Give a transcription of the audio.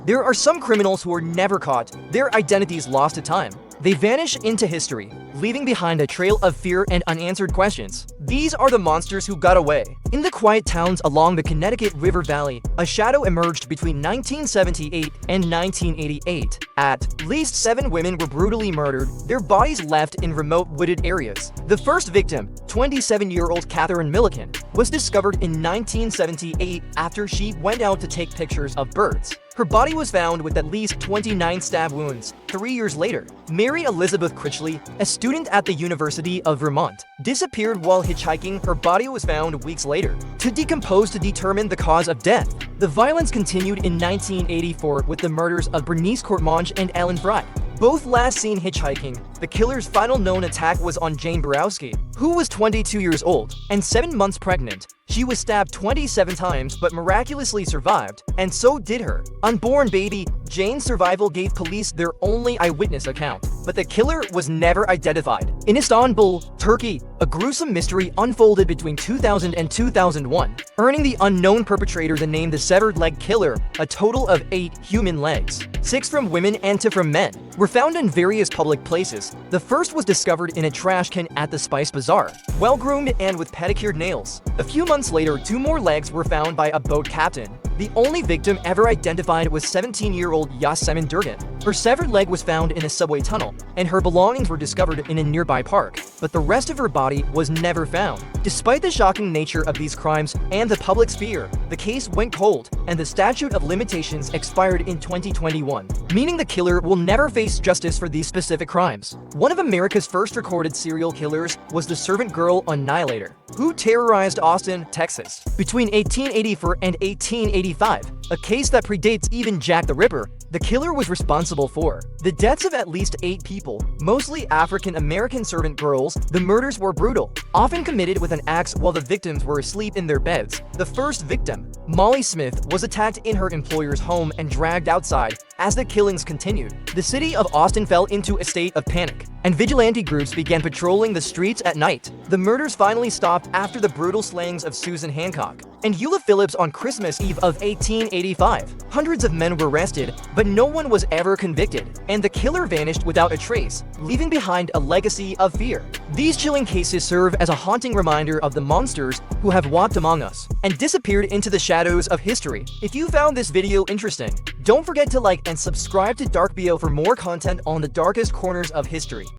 There are some criminals who are never caught, their identities lost to time. They vanish into history, leaving behind a trail of fear and unanswered questions. These are the monsters who got away. In the quiet towns along the Connecticut River Valley, a shadow emerged between 1978 and 1988. At least 7 women were brutally murdered, their bodies left in remote wooded areas. The first victim, 27-year-old Catherine Milliken, was discovered in 1978 after she went out to take pictures of birds. Her body was found with at least 29 stab wounds 3 years later. Mary Elizabeth Critchley, a student at the University of Vermont, disappeared while hitchhiking. Her body was found weeks later to decompose to determine the cause of death. The violence continued in 1984 with the murders of Bernice Courtmanche and Ellen Fry, both last seen hitchhiking. The killer's final known attack was on Jane Borowski, who was 22 years old and 7 months pregnant. She was stabbed 27 times but miraculously survived, and so did her unborn baby. Jane's survival gave police their only eyewitness account, but the killer was never identified. In Istanbul, Turkey, a gruesome mystery unfolded between 2000 and 2001, earning the unknown perpetrator the name the Severed Leg Killer. A total of 8 human legs, 6 from women and 2 from men, were found in various public places. The first was discovered in a trash can at the Spice Bazaar, well-groomed and with pedicured nails. A few months later, 2 more legs were found by a boat captain. The only victim ever identified was 17-year-old Yasemin Durgan. Her severed leg was found in a subway tunnel, and her belongings were discovered in a nearby park, but the rest of her body was never found. Despite the shocking nature of these crimes and the public's fear, the case went cold, and the statute of limitations expired in 2021, meaning the killer will never face justice for these specific crimes. One of America's first recorded serial killers was the Servant Girl Annihilator, who terrorized Austin, Texas, between 1884 and 1885, a case that predates even Jack the Ripper. The killer was responsible for the deaths of at least 8 people, mostly African-American servant girls. The murders were brutal, often committed with an axe while the victims were asleep in their beds. The first victim, Molly Smith, was attacked in her employer's home and dragged outside. As the killings continued, the city of Austin fell into a state of panic, and vigilante groups began patrolling the streets at night. The murders finally stopped after the brutal slayings of Susan Hancock and Eula Phillips on Christmas Eve of 1885. Hundreds of men were arrested, but no one was ever convicted, and the killer vanished without a trace, leaving behind a legacy of fear. These chilling cases serve as a haunting reminder of the monsters who have walked among us and disappeared into the shadows of history. If you found this video interesting, don't forget to like and subscribe to DarkBio for more content on the darkest corners of history.